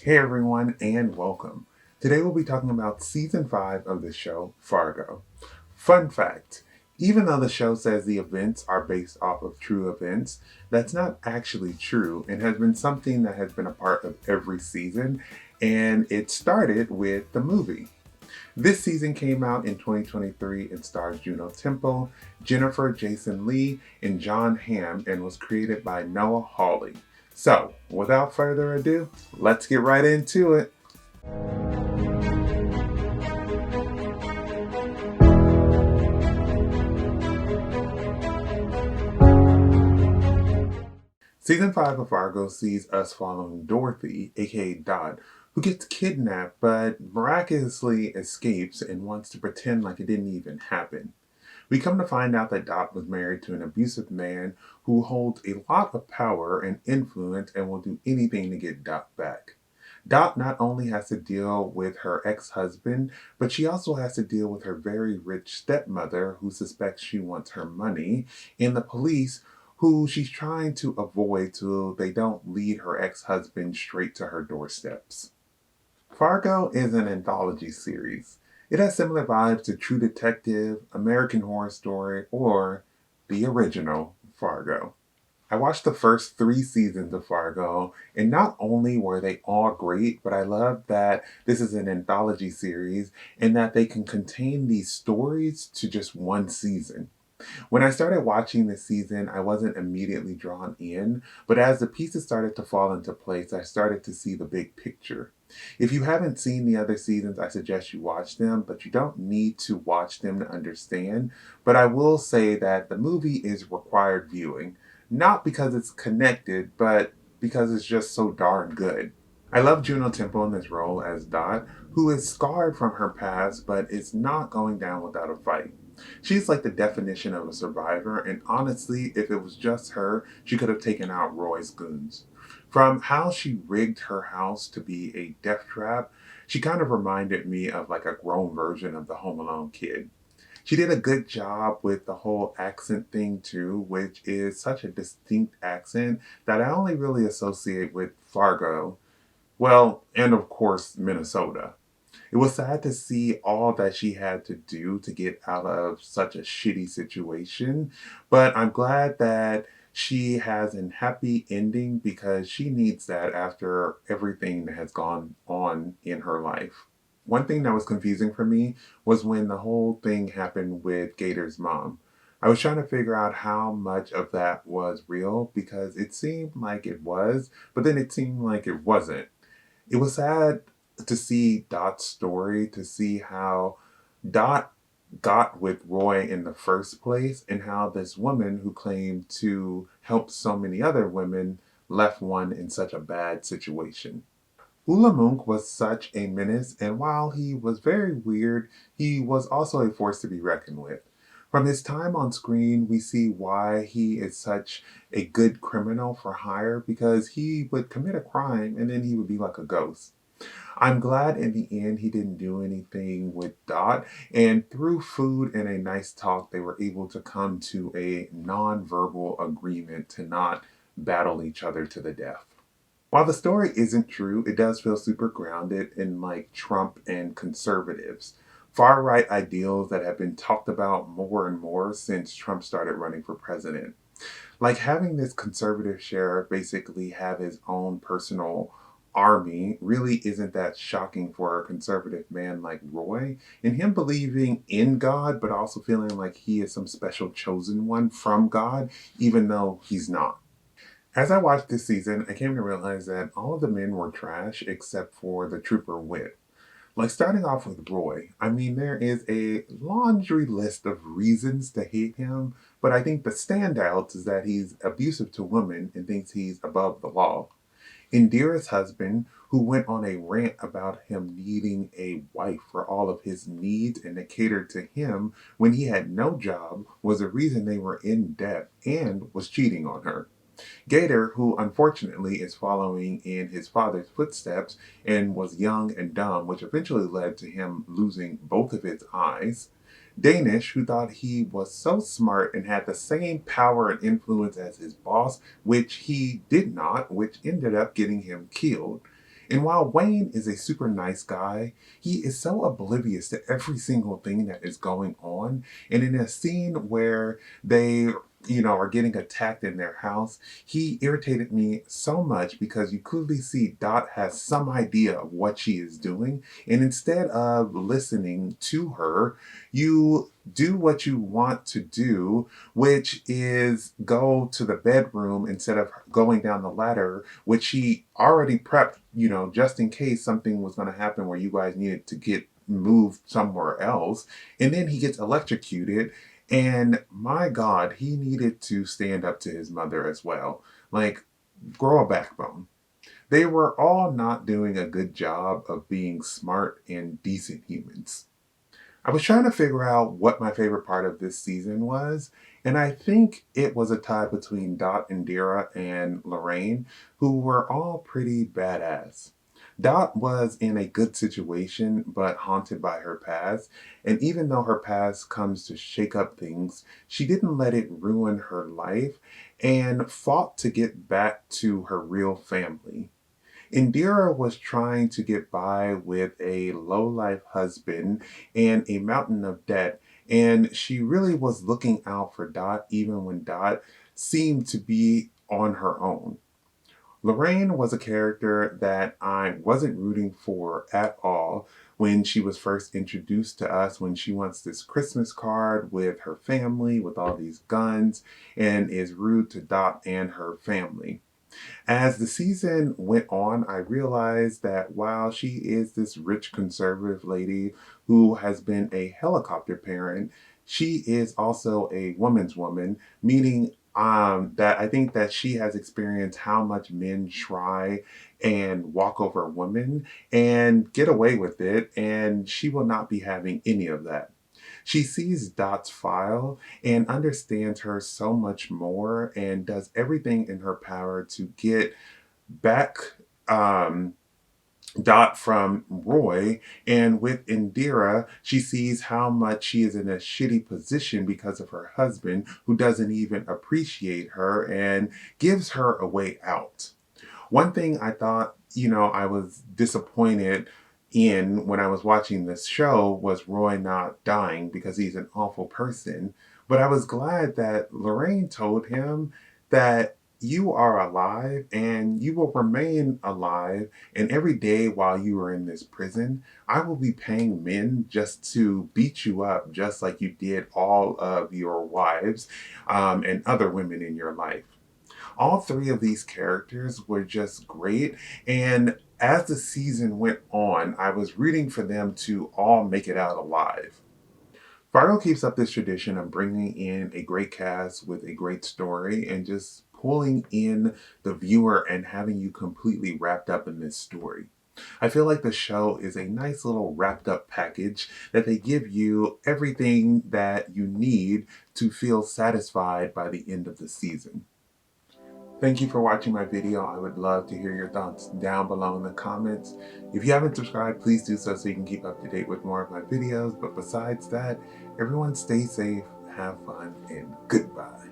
Hey everyone, and welcome. Today we'll be talking about season 5 of the show Fargo. Fun fact, even though the show says the events are based off of true events, that's not actually true and has been something that has been a part of every season, and it started with the movie. This season came out in 2023 and stars Juno Temple, Jennifer Jason Leigh, and John Hamm and was created by Noah Hawley. So, without further ado, let's get right into it. Season 5 of Fargo sees us following Dorothy, aka Dot, who gets kidnapped but miraculously escapes and wants to pretend like it didn't even happen. We come to find out that Dot was married to an abusive man who holds a lot of power and influence and will do anything to get Dot back. Dot not only has to deal with her ex husband, but she also has to deal with her very rich stepmother who suspects she wants her money, and the police who she's trying to avoid so they don't lead her ex husband straight to her doorsteps. Fargo is an anthology series. It has similar vibes to True Detective, American Horror Story, or the original Fargo. I watched the first 3 seasons of Fargo, and not only were they all great, but I love that this is an anthology series and that they can contain these stories to just one season. When I started watching this season, I wasn't immediately drawn in, but as the pieces started to fall into place, I started to see the big picture. If you haven't seen the other seasons, I suggest you watch them, but you don't need to watch them to understand. But I will say that the movie is required viewing, not because it's connected, but because it's just so darn good. I love Juno Temple in this role as Dot, who is scarred from her past but is not going down without a fight. She's like the definition of a survivor, and honestly, if it was just her, she could have taken out Roy's goons. From how she rigged her house to be a death trap, she kind of reminded me of like a grown version of the Home Alone kid. She did a good job with the whole accent thing too, which is such a distinct accent that I only really associate with Fargo. Well, and of course, Minnesota. It was sad to see all that she had to do to get out of such a shitty situation, but I'm glad that she has a happy ending because she needs that after everything that has gone on in her life. One thing that was confusing for me was when the whole thing happened with Gator's mom. I was trying to figure out how much of that was real because it seemed like it was, but then it seemed like it wasn't. It was sad to see Dot's story, to see how Dot got with Roy in the first place, and how this woman who claimed to help so many other women left one in such a bad situation. Ula Munk was such a menace, and while he was very weird, he was also a force to be reckoned with. From his time on screen, we see why he is such a good criminal for hire because he would commit a crime and then he would be like a ghost. I'm glad in the end he didn't do anything with Dot, and through food and a nice talk, they were able to come to a non-verbal agreement to not battle each other to the death. While the story isn't true, it does feel super grounded in like Trump and conservatives. Far right ideals that have been talked about more and more since Trump started running for president. Like having this conservative sheriff basically have his own personal army really isn't that shocking for a conservative man like Roy, and him believing in God but also feeling like he is some special chosen one from God, even though he's not. As I watched this season, I came to realize that all of the men were trash except for the trooper Wit. Like starting off with Roy, I mean, there is a laundry list of reasons to hate him, but I think the standout is that he's abusive to women and thinks he's above the law. Indira's husband, who went on a rant about him needing a wife for all of his needs and to cater to him when he had no job, was the reason they were in debt and was cheating on her. Gator, who unfortunately is following in his father's footsteps and was young and dumb, which eventually led to him losing both of his eyes. Danish, who thought he was so smart and had the same power and influence as his boss, which he did not, which ended up getting him killed. And while Wayne is a super nice guy, he is so oblivious to every single thing that is going on. And in a scene where they are getting attacked in their house, he irritated me so much because you clearly see Dot has some idea of what she is doing. And instead of listening to her, you do what you want to do, which is go to the bedroom instead of going down the ladder, which she already prepped, just in case something was going to happen where you guys needed to get moved somewhere else. And then he gets electrocuted. And my God, he needed to stand up to his mother as well. Like, grow a backbone. They were all not doing a good job of being smart and decent humans. I was trying to figure out what my favorite part of this season was, and I think it was a tie between Dot and Dira and Lorraine, who were all pretty badass. Dot was in a good situation, but haunted by her past, and even though her past comes to shake up things, she didn't let it ruin her life and fought to get back to her real family. Indira was trying to get by with a low-life husband and a mountain of debt, and she really was looking out for Dot even when Dot seemed to be on her own. Lorraine was a character that I wasn't rooting for at all when she was first introduced to us, when she wants this Christmas card with her family with all these guns and is rude to Dot and her family. As the season went on, I realized that while she is this rich conservative lady who has been a helicopter parent, she is also a woman's woman, meaning that I think that she has experienced how much men try and walk over women and get away with it, and she will not be having any of that. She sees Dot's file and understands her so much more and does everything in her power to get back um, Dot from Roy. And with Indira, she sees how much she is in a shitty position because of her husband, who doesn't even appreciate her and gives her a way out. One thing I thought, I was disappointed in when I was watching this show was Roy not dying because he's an awful person. But I was glad that Lorraine told him that you are alive and you will remain alive. And every day while you are in this prison, I will be paying men just to beat you up, just like you did all of your wives and other women in your life. All three of these characters were just great. And as the season went on, I was rooting for them to all make it out alive. Fargo keeps up this tradition of bringing in a great cast with a great story and just pulling in the viewer and having you completely wrapped up in this story. I feel like the show is a nice little wrapped up package that they give you everything that you need to feel satisfied by the end of the season. Thank you for watching my video. I would love to hear your thoughts down below in the comments. If you haven't subscribed, please do so you can keep up to date with more of my videos. But besides that, everyone stay safe, have fun, and goodbye.